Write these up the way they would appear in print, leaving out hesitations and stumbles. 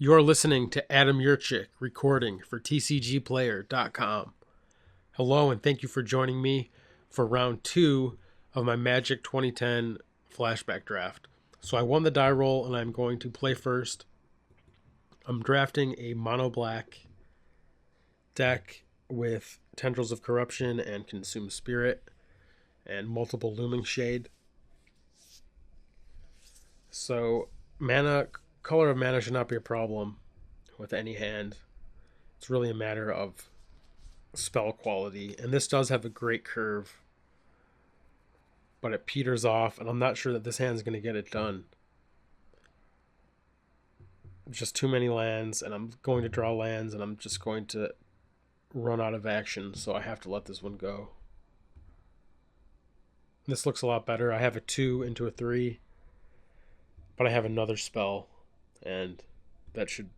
You're listening to Adam Yurchick recording for TCGplayer.com. Hello, and thank you for joining me for round 2 of my Magic 2010 Flashback draft. So I won the die roll, and I'm going to play first. I'm drafting a mono-black deck with Tendrils of Corruption and Consume Spirit and multiple Looming Shade. So color of mana should not be a problem with any hand. It's really a matter of spell quality, and this does have a great curve, but it peters off, and I'm not sure that this hand's going to get it done. Just too many lands, and I'm going to draw lands, and I'm just going to run out of action, so I have to let this one go. This looks a lot better. I have a 2 into a 3, but I have another spell, and that should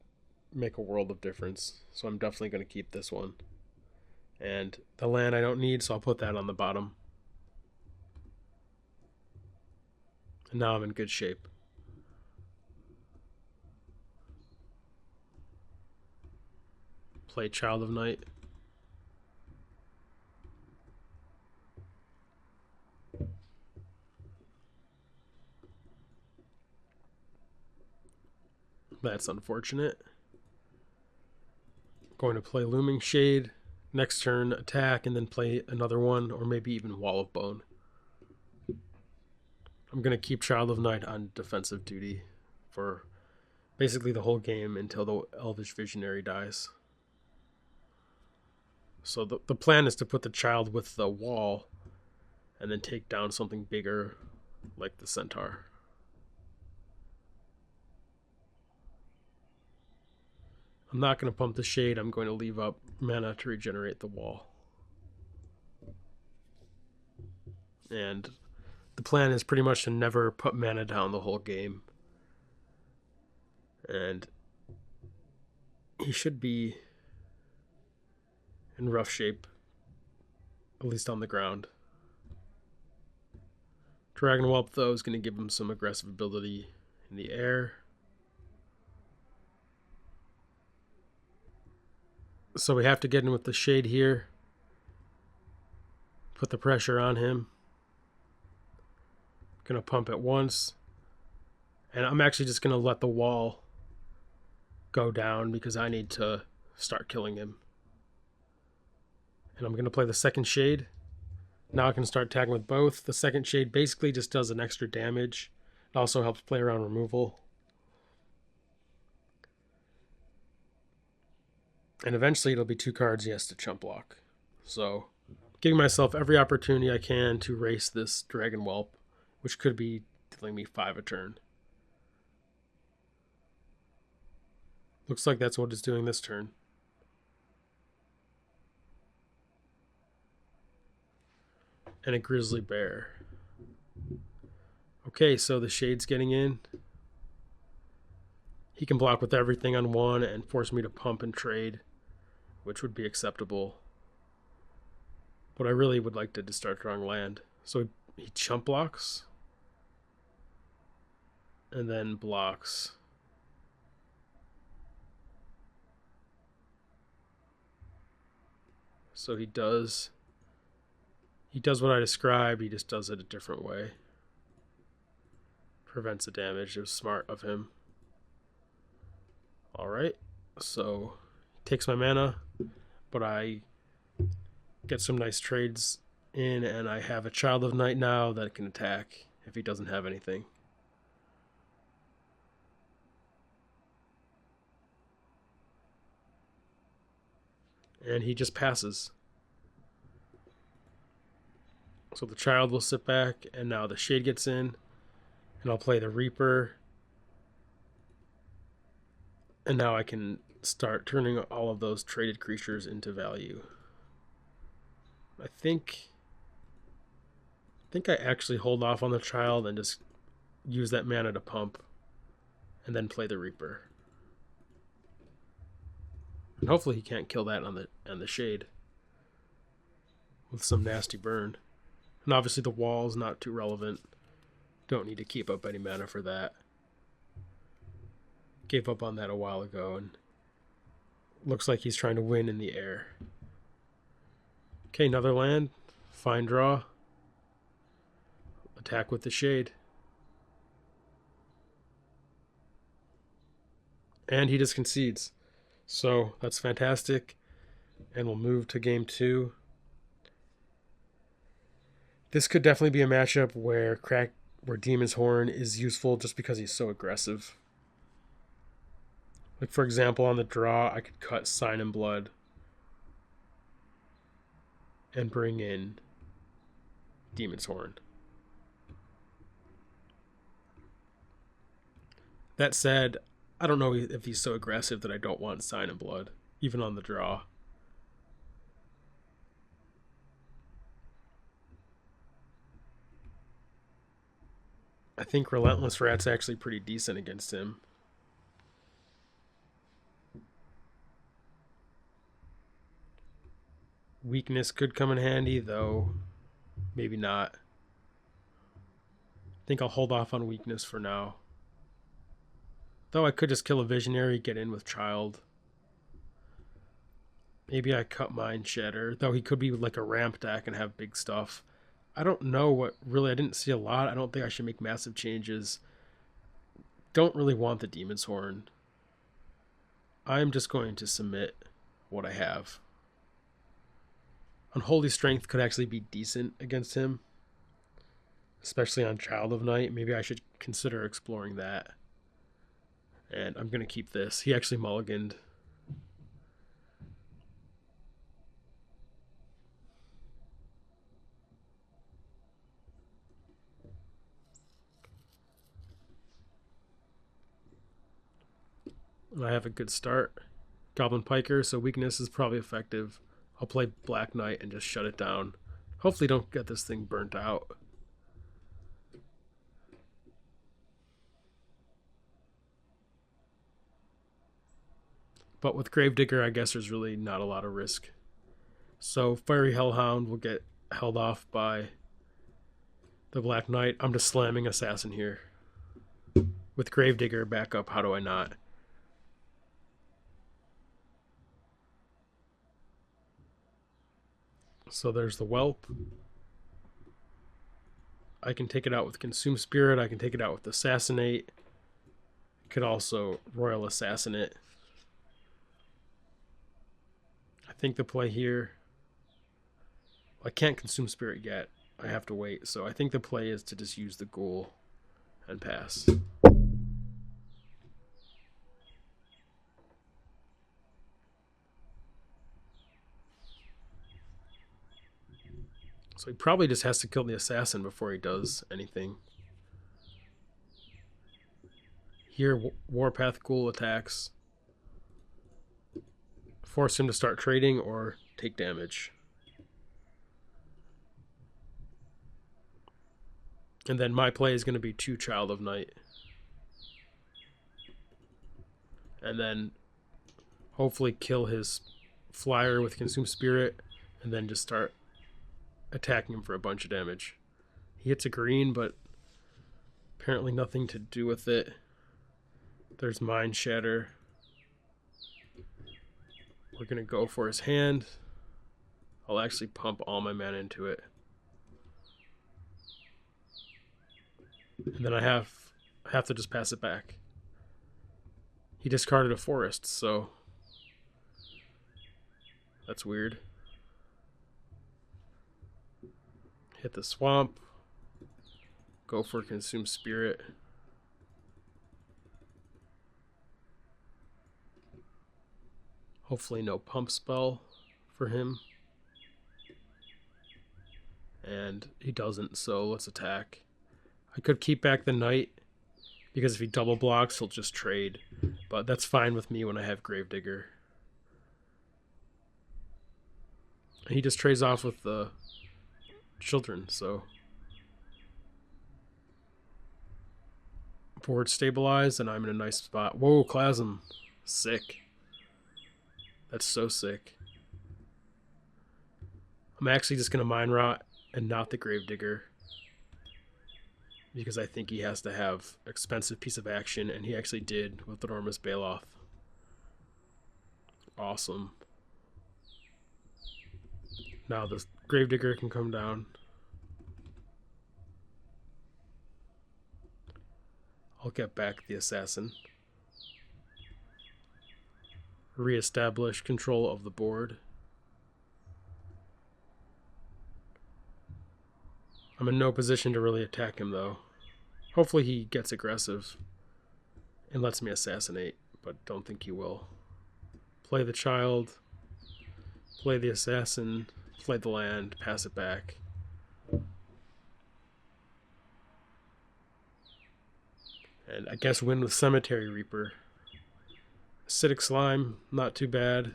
make a world of difference. So I'm definitely going to keep this one. And the land I don't need, so I'll put that on the bottom. And now I'm in good shape. Play Child of Night. That's unfortunate. Going to play Looming Shade. Next turn, attack, and then play another one, or maybe even Wall of Bone. I'm going to keep Child of Night on defensive duty for basically the whole game until the Elvish Visionary dies. So the plan is to put the Child with the wall and then take down something bigger like the Centaur. I'm not going to pump the Shade. I'm going to leave up mana to regenerate the wall. And the plan is pretty much to never put mana down the whole game. And he should be in rough shape, at least on the ground. Dragon Whelp, though, is going to give him some aggressive ability in the air. So we have to get in with the Shade here. Put the pressure on him. Going to pump at once. And I'm actually just going to let the wall go down because I need to start killing him. And I'm going to play the second Shade. Now I can start tagging with both. The second Shade basically just does an extra damage. It also helps play around removal. And eventually it'll be 2 cards he has to chump block. So giving myself every opportunity I can to race this Dragon Whelp, which could be dealing me 5 a turn. Looks like that's what it's doing this turn. And a Grizzly Bear. Okay, so the Shade's getting in. He can block with everything on 1 and force me to pump and trade, which would be acceptable. But I really would like to just start drawing land. So he chump blocks. And then blocks. So he does what I described, he just does it a different way. Prevents the damage. It was smart of him. Alright, so he takes my mana, but I get some nice trades in, and I have a Child of Night now that can attack if he doesn't have anything. And he just passes. So the Child will sit back, and now the Shade gets in, and I'll play the Reaper. And now I can start turning all of those traded creatures into value. I think I actually hold off on the Child and just use that mana to pump, and then play the Reaper. And hopefully he can't kill that on the Shade with some nasty burn. And obviously the wall is not too relevant. Don't need to keep up any mana for that. Gave up on that a while ago, and looks like he's trying to win in the air. Okay, another land. Fine draw. Attack with the shade. And he just concedes. So that's fantastic. And we'll move to game 2. This could definitely be a matchup where Demon's Horn is useful just because he's so aggressive. Like, for example, on the draw, I could cut Sign in Blood and bring in Demon's Horn. That said, I don't know if he's so aggressive that I don't want Sign in Blood, even on the draw. I think Relentless Rat's actually pretty decent against him. Weakness could come in handy, though maybe not. I think I'll hold off on Weakness for now. Though I could just kill a Visionary, get in with Child. Maybe I cut Mind Shatter, though he could be like a ramp deck and have big stuff. I don't know what really, I didn't see a lot. I don't think I should make massive changes. Don't really want the Demon's Horn. I'm just going to submit what I have. Unholy Strength could actually be decent against him, especially on Child of Night. Maybe I should consider exploring that. And I'm going to keep this. He actually mulliganed. I have a good start. Goblin Piker, so weakness is probably effective. I'll play Black Knight and just shut it down. Hopefully don't get this thing burnt out. But with Gravedigger, I guess there's really not a lot of risk. So Fiery Hellhound will get held off by the Black Knight. I'm just slamming Assassin here. With Gravedigger back up, how do I not? So there's the Whelp. I can take it out with Consume Spirit. I can take it out with Assassinate. Could also Royal Assassinate. I think the play here... I can't Consume Spirit yet. I have to wait. So I think the play is to just use the Ghoul and pass. So he probably just has to kill the Assassin before he does anything. Here, Warpath Ghoul attacks. Force him to start trading or take damage. And then my play is going to be 2 Child of Night. And then hopefully kill his flyer with Consume Spirit. And then just start attacking him for a bunch of damage. He hits a green, but apparently nothing to do with it. There's Mind Shatter. We're going to go for his hand. I'll actually pump all my mana into it. And then I have to just pass it back. He discarded a forest, so that's weird. Hit the swamp. Go for Consume Spirit. Hopefully no pump spell for him. And he doesn't, so let's attack. I could keep back the Knight, because if he double blocks, he'll just trade. But that's fine with me when I have Gravedigger. He just trades off with the children, so board stabilized, and I'm in a nice spot. Whoa, Clasm. Sick. That's so sick. I'm actually just going to Mind Rot and not the Gravedigger. because I think he has to have expensive piece of action, and he actually did with Enormous Bailoff. Awesome. Now the Gravedigger can come down. I'll get back the Assassin. Reestablish control of the board. I'm in no position to really attack him, though. Hopefully he gets aggressive and lets me assassinate, but don't think he will. Play the child, play the assassin, play the land, pass it back. And I guess win with Cemetery Reaper. Acidic Slime, not too bad.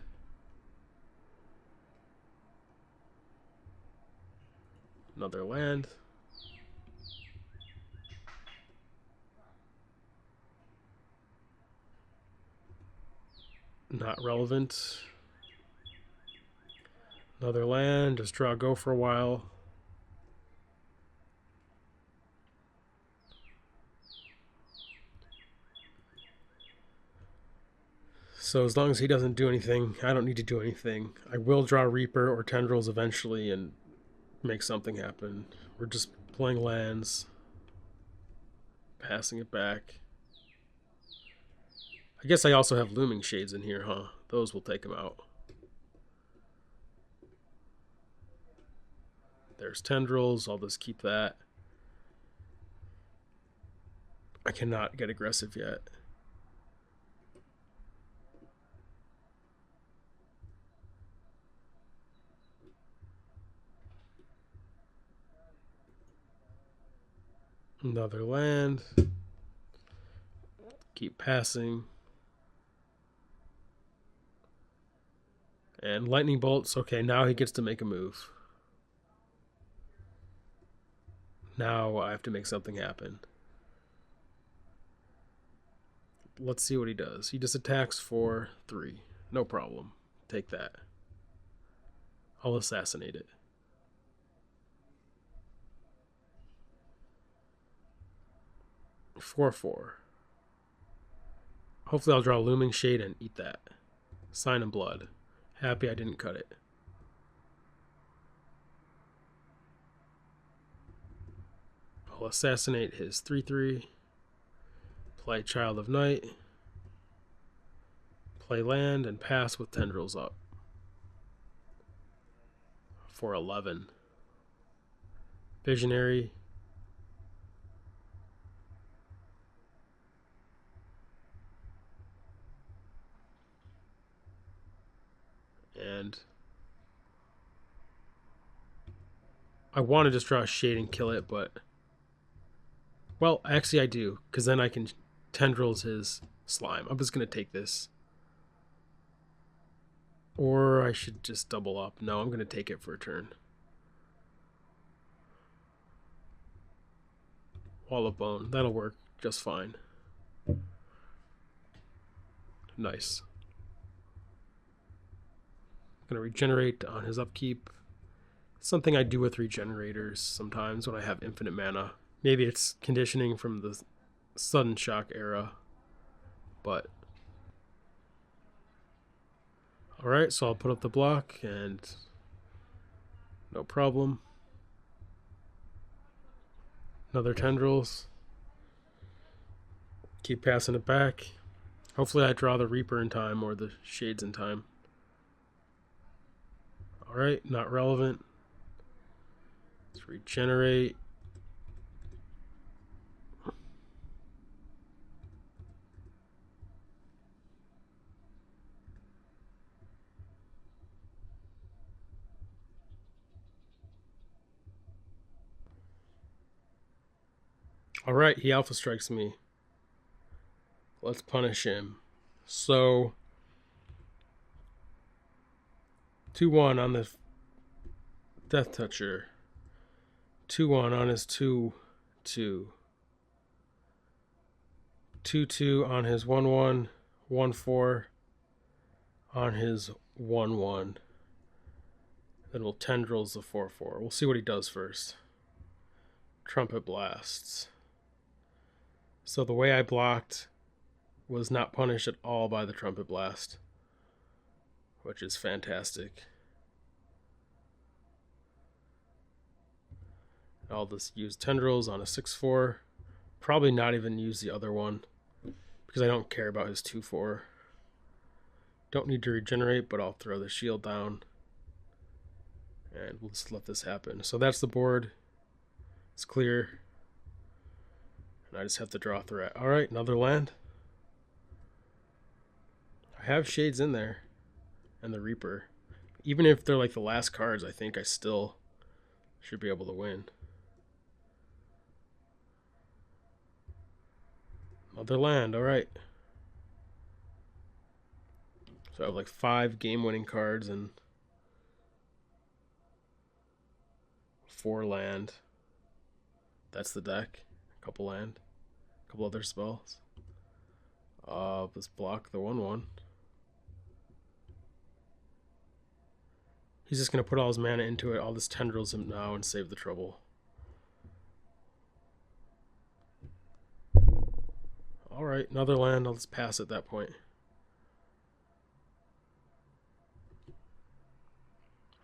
Another land. Not relevant. Another land, just draw go for a while. So as long as he doesn't do anything, I don't need to do anything. I will draw Reaper or Tendrils eventually and make something happen. We're just playing lands, passing it back. I guess I also have Looming Shades in here, huh? Those will take him out. There's Tendrils, I'll just keep that. I cannot get aggressive yet. Another land. Keep passing. And Lightning Bolts. Okay, now he gets to make a move. Now I have to make something happen. Let's see what he does. He just attacks for 3. No problem. Take that. I'll assassinate it. (4/4). Hopefully I'll draw Looming Shade and eat that. Sign of Blood. Happy I didn't cut it. I'll assassinate his 3/3. Play Child of Night. Play land and pass with Tendrils up. For 11. Visionary. And I want to just draw a Shade and kill it, but well, actually I do, because then I can Tendrils his slime. I'm just going to take this. Or I should just double up. No, I'm going to take it for a turn. Wall of Bone. That'll work just fine. Nice. I'm going to regenerate on his upkeep. Something I do with regenerators sometimes when I have infinite mana. Maybe it's conditioning from the Sudden Shock era, but alright, so I'll put up the block and no problem. Another Tendrils. Keep passing it back. Hopefully I draw the Reaper in time or the Shades in time. Alright, not relevant. Let's regenerate. Alright, he alpha strikes me. Let's punish him. So 2/1 on the Death Toucher. 2/1 on his 2/2. 2/2 on his 1/1. 1/4 on his 1/1. Then we'll Tendrils the 4/4. We'll see what he does first. Trumpet Blasts. So the way I blocked was not punished at all by the Trumpet Blast, which is fantastic. I'll just use Tendrils on a 6/4. Probably not even use the other one because I don't care about his 2/4. Don't need to regenerate, but I'll throw the shield down. And we'll just let this happen. So that's the board. It's clear. And I just have to draw threat. Alright, another land. I have Shades in there. And the Reaper. Even if they're like the last cards, I think I still should be able to win. Another land, alright. So I have like 5 game-winning cards and 4 land. That's the deck. A couple land. A couple other spells. Let's block the 1/1. He's just going to put all his mana into it. All this Tendrils him now and save the trouble. Alright, another land. I'll just pass at that point.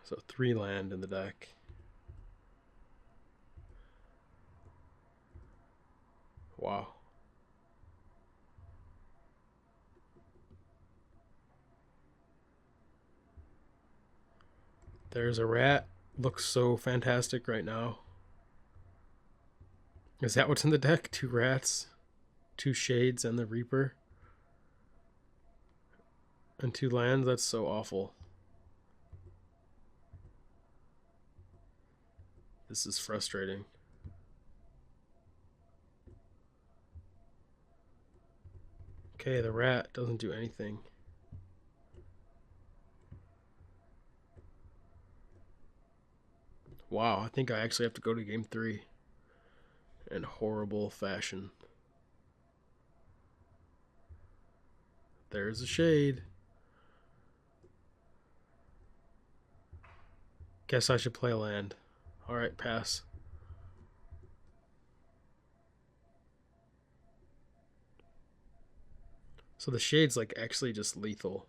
So 3 land in the deck. Wow. There's a rat. Looks so fantastic right now. Is that what's in the deck? 2 rats, 2 shades, and the Reaper. And 2 lands? That's so awful. This is frustrating. Okay, the rat doesn't do anything. Wow, I think I actually have to go to game 3 in horrible fashion. There's a shade. Guess I should play a land. Alright, pass. So the shade's like actually just lethal.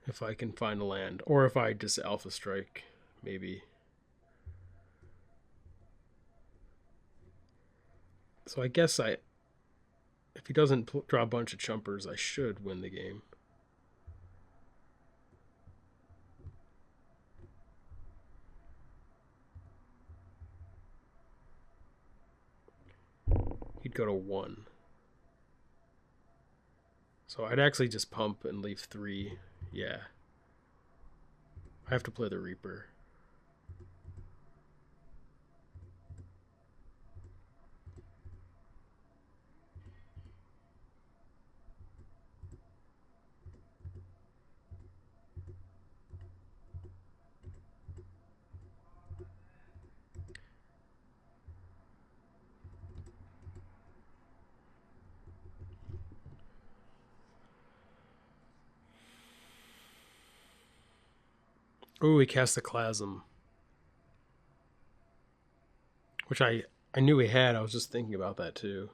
If I can find a land. Or if I just Alpha Strike, maybe. So I guess if he doesn't draw a bunch of chumpers, I should win the game. He'd go to 1. So I'd actually just pump and leave 3. Yeah. I have to play the Reaper. Ooh, he cast the Chasm. Which I knew he had. I was just thinking about that too.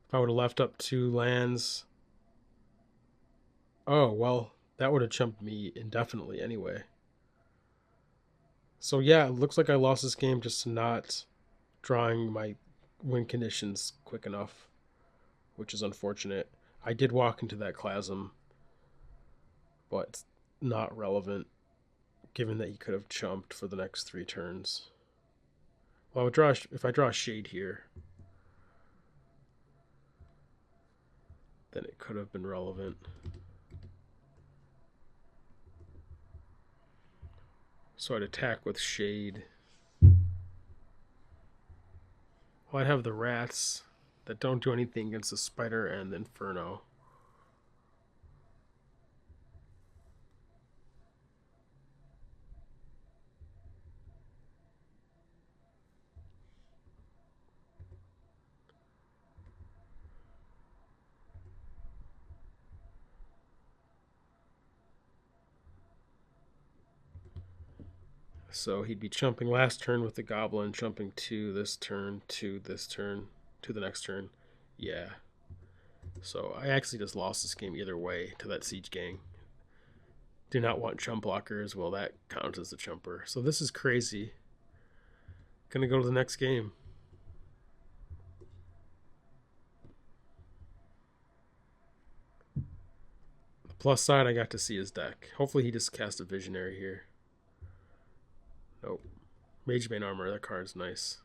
If I would have left up 2 lands. Oh, well, that would have chumped me indefinitely anyway. So yeah, it looks like I lost this game just not drawing my win conditions quick enough, which is unfortunate. I did walk into that Chasm, but it's not relevant given that he could have chumped for the next 3 turns. Well, I would draw if I draw a shade here, then it could have been relevant. So I'd attack with shade. Well, I'd have the rats that don't do anything against the spider and the inferno. So he'd be chumping last turn with the goblin, chumping 2 this turn, 2 this turn, to the next turn. Yeah. So I actually just lost this game either way to that Siege Gang. Do not want chump blockers. Well, that counts as a chumper. So this is crazy. Gonna go to the next game. The plus side, I got to see his deck. Hopefully he just cast a Visionary here. Nope. Magebane Armor, that card's nice.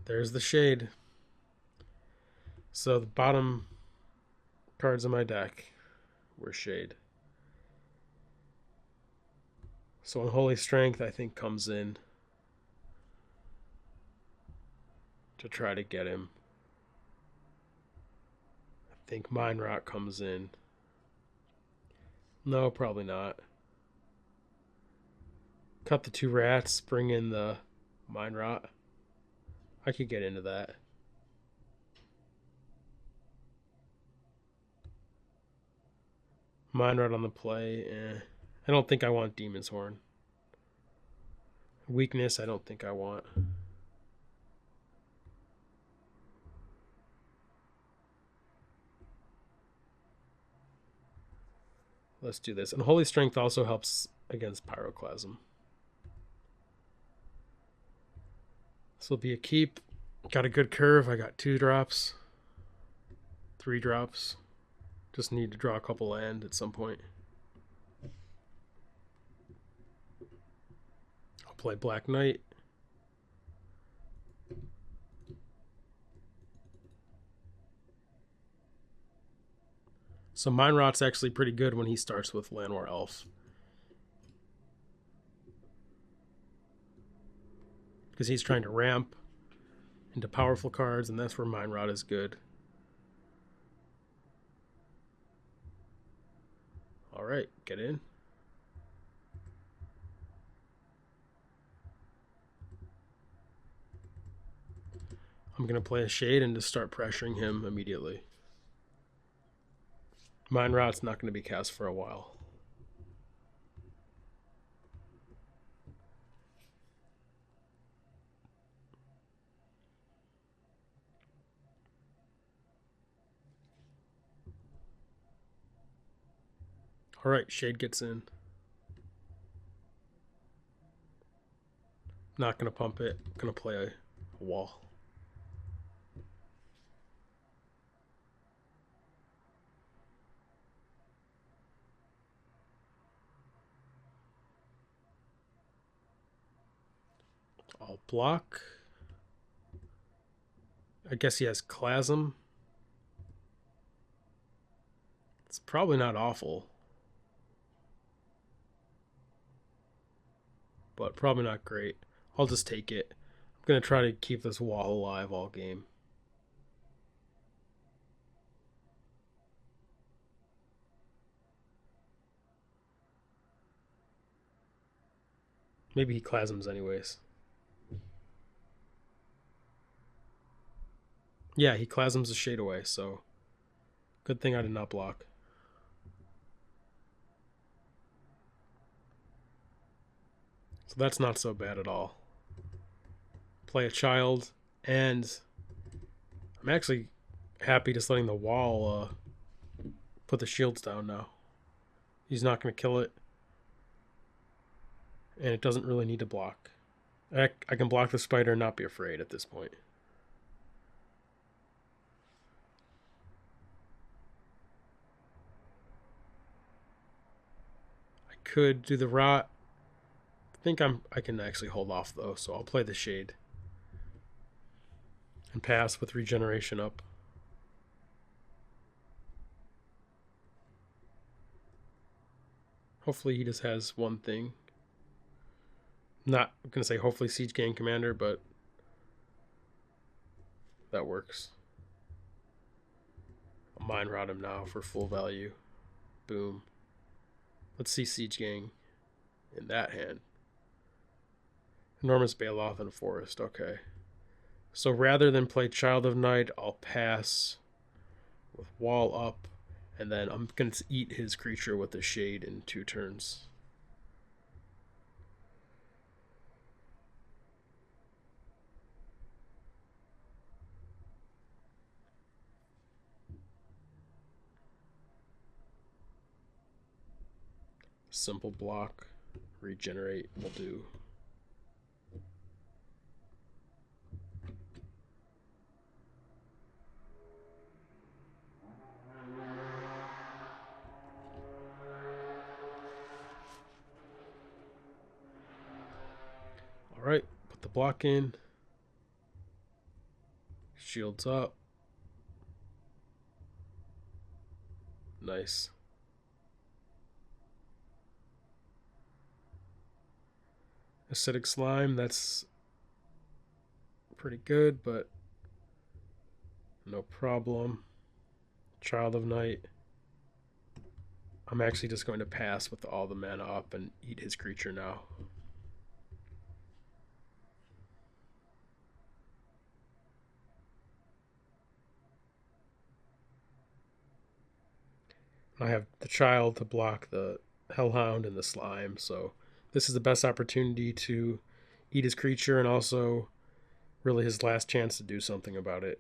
There's the Shade. So the bottom cards in my deck were Shade. So Unholy Strength, I think, comes in to try to get him. I think Mind Rot comes in. No, probably not. Cut the 2 rats, bring in the Mind Rot. I could get into that. Mind Rot on the play. I don't think I want Demon's Horn. Weakness, I don't think I want. Let's do this. And Holy Strength also helps against Pyroclasm. This will be a keep. Got a good curve. I got 2 drops. 3 drops. Just need to draw a couple land at some point. I'll play Black Knight. So Mind Rot's actually pretty good when he starts with Llanowar Elf. Because he's trying to ramp into powerful cards, and that's where Mind Rot is good. Alright, get in. I'm going to play a Shade and just start pressuring him immediately. Mind Rot's not going to be cast for a while. Alright, Shade gets in. Not going to pump it. Going to play a wall. I'll block. I guess he has Clasm. It's probably not awful. But probably not great. I'll just take it. I'm going to try to keep this wall alive all game. Maybe he Clasms anyways. Yeah, he Clasms a Shade away, so good thing I did not block. So that's not so bad at all. Play a Child, and I'm actually happy just letting the wall put the shields down now. He's not going to kill it, and it doesn't really need to block. I can block the spider and not be afraid at this point. I could do the rot. I think I can actually hold off though, so I'll play the Shade and pass with regeneration up. Hopefully he just has one thing. Not going to say hopefully Siege Gang Commander, but that works. I'll Mind Rot him now for full value. Boom. Let's see Siege Gang in that hand. Enormous Baloth and Forest. Okay. So rather than play Child of Night, I'll pass with Wall up And then I'm going to eat his creature with a Shade in 2 turns. Simple block. Regenerate will do. Alright, put the block in. Shields up. Nice. Acidic Slime, that's pretty good, but no problem. Child of Night. I'm actually just going to pass with all the mana up and eat his creature now. I have the Child to block the Hellhound and the Slime, so this is the best opportunity to eat his creature and also really his last chance to do something about it.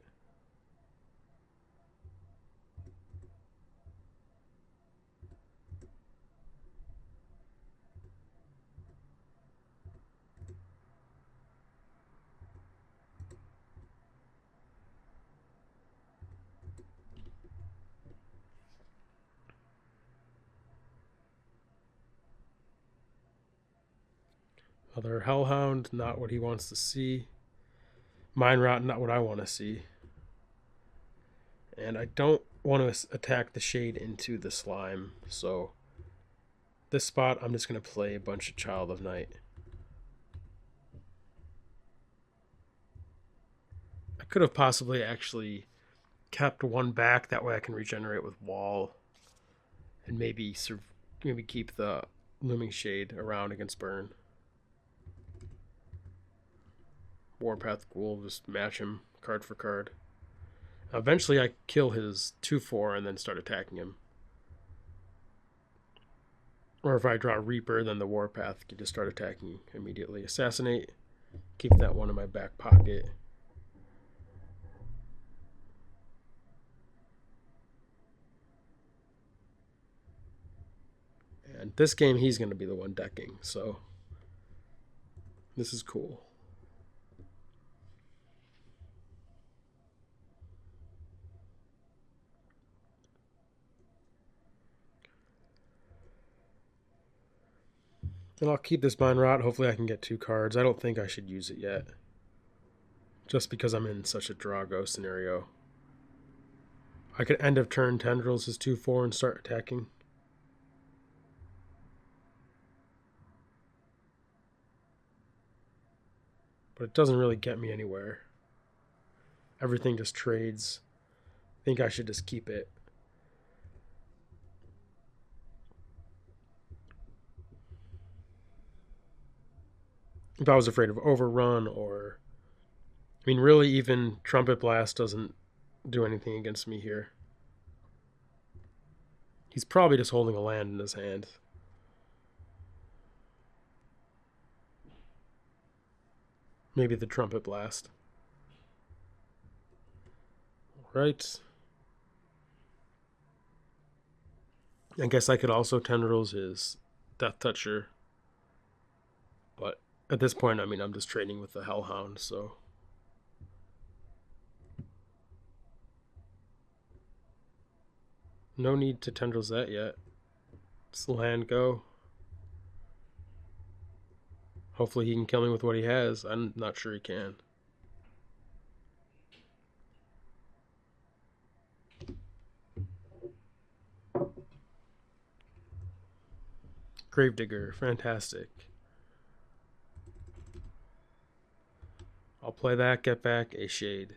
Other Hellhound, not what he wants to see. Mind Rot, not what I want to see. And I don't want to attack the Shade into the Slime, so this spot I'm just going to play a bunch of Child of Night. I could have possibly actually kept one back, that way I can regenerate with Wall and maybe keep the Looming Shade around against Burn. Warpath Ghoul, just match him card for card. Eventually I kill his 2/4 and then start attacking him. Or if I draw Reaper, then the Warpath can just start attacking immediately. Assassinate, keep that one in my back pocket. And this game he's going to be the one decking, so this is cool. And I'll keep this Mind Rot. Hopefully I can get 2 cards. I don't think I should use it yet, just because I'm in such a draw-go scenario. I could end of turn Tendrils his 2/4 and start attacking. But it doesn't really get me anywhere. Everything just trades. I think I should just keep it. If I was afraid of Overrun or... I mean, really, even Trumpet Blast doesn't do anything against me here. He's probably just holding a land in his hand. Maybe the Trumpet Blast. Right. I guess I could also Tendrils his Death Toucher. But at this point, I mean, I'm just trading with the Hellhound, so... No need to Tendrils that yet. Just land go. Hopefully he can kill me with what he has. I'm not sure he can. Gravedigger, fantastic. I'll play that, get back a Shade.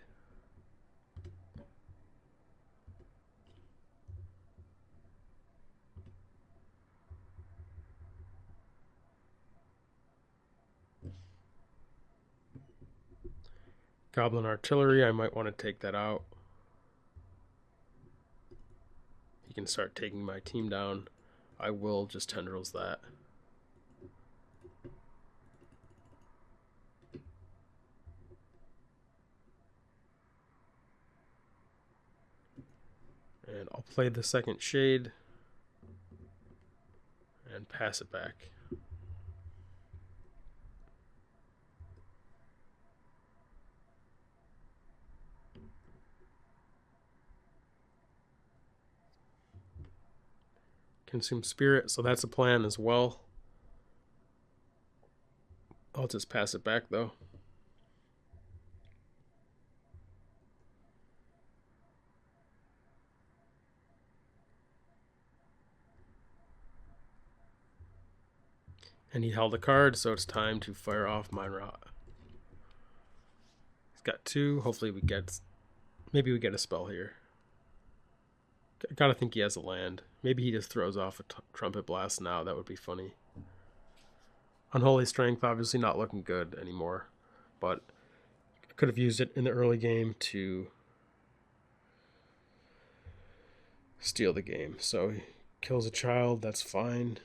Goblin Artillery, I might want to take that out. he can start taking my team down, I will just tendrils that. And I'll play the second shade and pass it back. Consume spirit, so that's a plan as well. I'll just pass it back though. And he held a card, so it's time to fire off Mine Rot. He's got 2. Hopefully maybe we get a spell here. I gotta think he has a land. Maybe he just throws off a Trumpet Blast now. That would be funny. Unholy Strength, obviously not looking good anymore. But I could have used it in the early game to steal the game. So he kills a child, that's fine.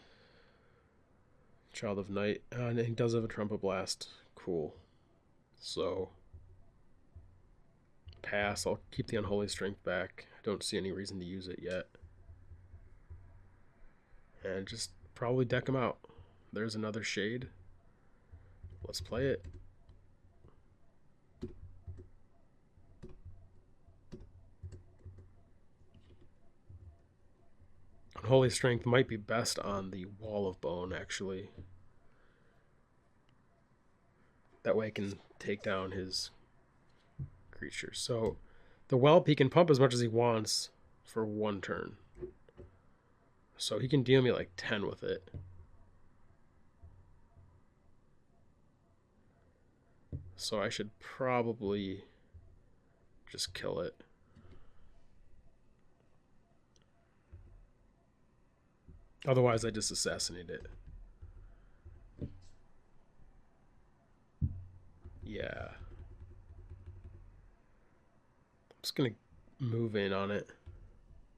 Child of Night. And he does have a Trumpet Blast. Cool. So pass. I'll keep the Unholy Strength back. I don't see any reason to use it yet. And just probably deck him out. There's another shade. Let's play it. Unholy Strength might be best on the Wall of Bone, actually. That way I can take down his creatures. So the Whelp, he can pump as much as he wants for 1 turn. So he can deal me like 10 with it. So I should probably just kill it. Otherwise I just assassinate it. Yeah. I'm just going to move in on it.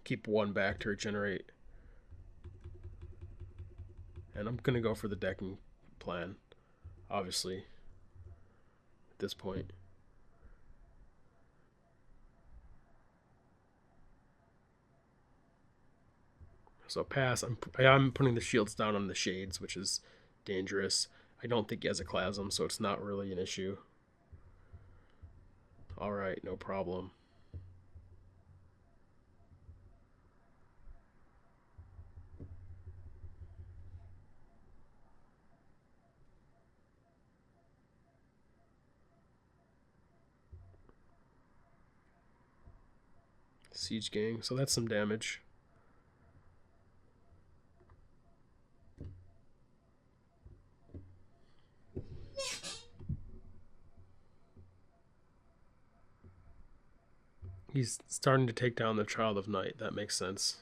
Keep 1 back to regenerate. And I'm going to go for the decking plan, obviously, at this point. So pass. I'm putting the shields down on the shades, which is dangerous. I don't think he has a Clasm, so it's not really an issue. Alright, no problem. Siege Gang, so that's some damage. He's starting to take down the Child of Night. That makes sense.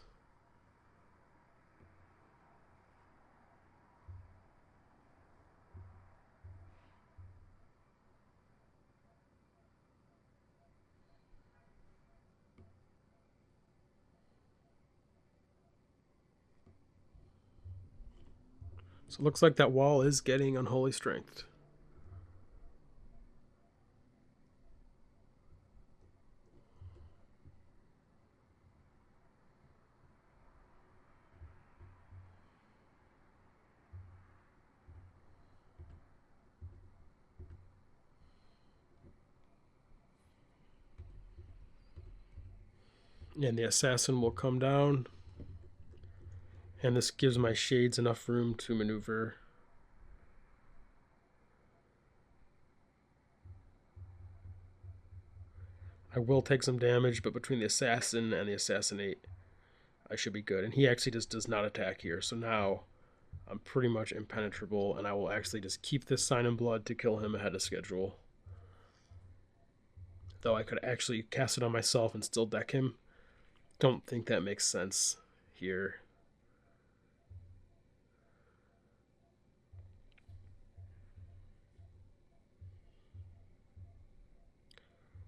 So it looks like that wall is getting Unholy Strength. And the Assassin will come down. And this gives my shades enough room to maneuver. I will take some damage, but between the Assassin and the Assassinate, I should be good. And he actually just does not attack here. So now I'm pretty much impenetrable, and I will actually just keep this Sign in Blood to kill him ahead of schedule. Though I could actually cast it on myself and still deck him. Don't think that makes sense here.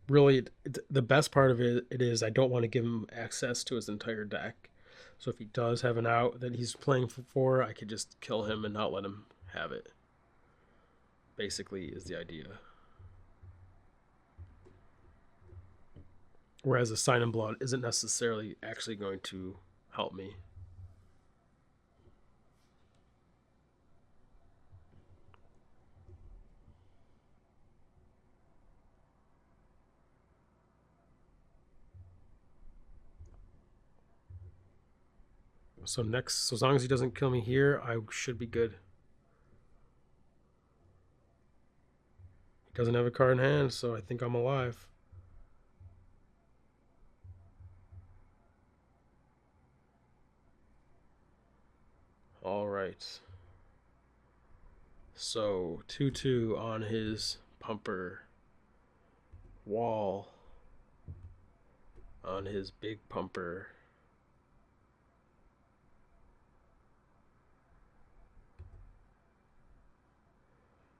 Really, the best part of it is I don't want to give him access to his entire deck. So if he does have an out that he's playing for, I could just kill him and not let him have it. Basically is the idea. Whereas a Sign in Blood isn't necessarily actually going to help me. So next, so as long as he doesn't kill me here, I should be good. He doesn't have a card in hand, so I think I'm alive. All right. So 2/2 on his pumper. Wall on his big pumper.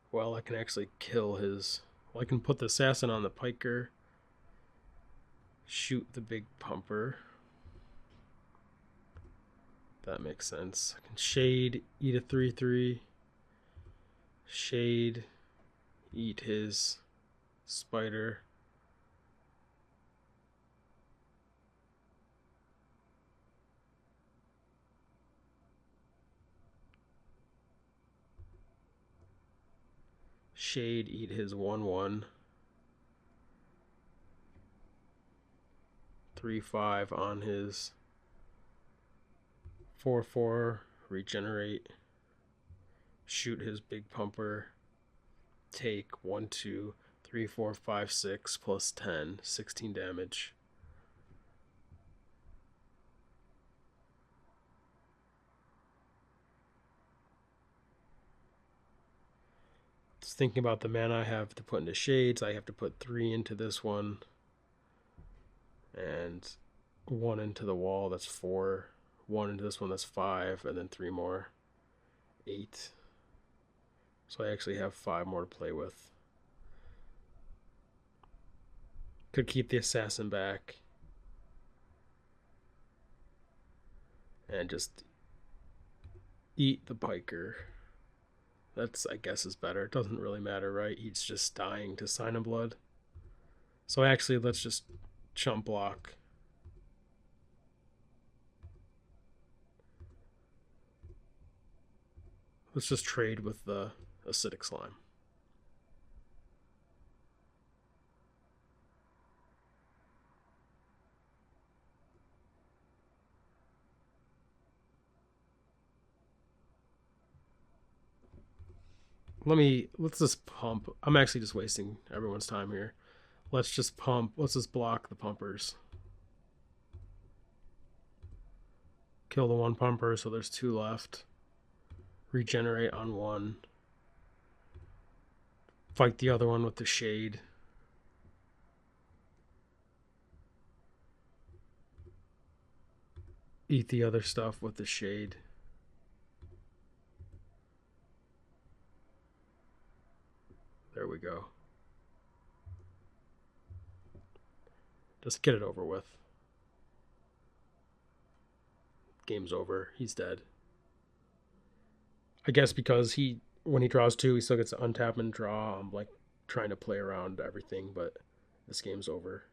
Well, I can actually kill his... Well, I can put the assassin on the piker. Shoot the big pumper. That makes sense. I can shade, eat a 3/3. Shade, eat his spider. Shade, eat his 1/1. 3/5 on his 4/4. Regenerate. Shoot his big pumper. Take 1, 2, 3, 4, 5, 6 plus 10. 16 damage. Just thinking about the mana I have to put into shades. I have to put 3 into this one. And 1 into the wall, that's 4. 1 into this one, that's 5. And then 3 more. 8. So I actually have 5 more to play with. Could keep the assassin back. And just eat the piker. That's, I guess, is better. It doesn't really matter, right? He's just dying to Sign in Blood. So actually, let's just chump block. Let's just trade with the acidic slime. Let's just pump. I'm actually just wasting everyone's time here. Let's just pump. Let's just block the pumpers. Kill the 1 pumper, so there's 2 left. Regenerate on 1. Fight the other one with the shade. Eat the other stuff with the shade. There we go. Just get it over with. Game's over. He's dead. I guess because when he draws 2, he still gets to untap and draw. I'm like trying to play around everything, but this game's over.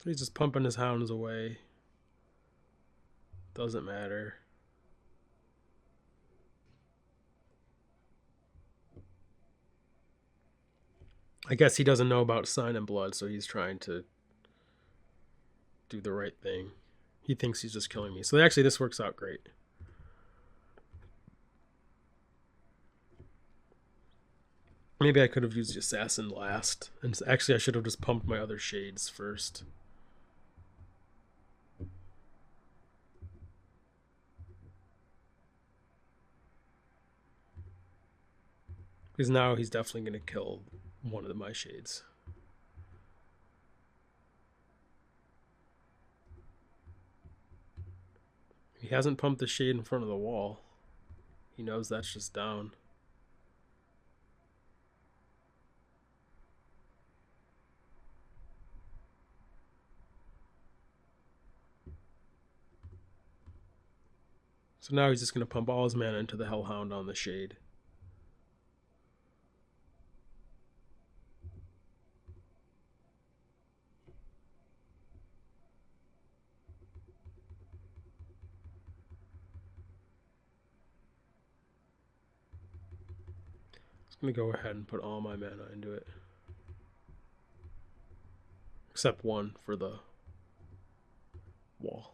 He's just pumping his hounds away. Doesn't matter. I guess he doesn't know about Sign in Blood, so he's trying to do the right thing. He thinks he's just killing me. So actually, this works out great. Maybe I could have used the assassin last. And actually, I should have just pumped my other shades first. Because now he's definitely going to kill one of my shades. He hasn't pumped the shade in front of the wall. He knows that's just down. So now he's just going to pump all his mana into the Hellhound on the shade. I'm going to go ahead and put all my mana into it. Except one for the wall.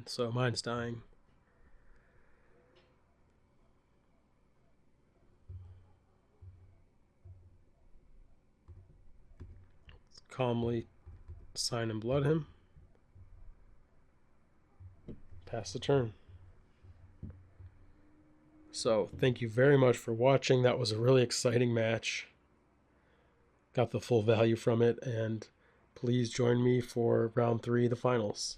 So mine's dying. Let's calmly sign and blood him. Pass the turn. So thank you very much for watching. That was a really exciting match. Got the full value from it, and please join me for round 3, the finals.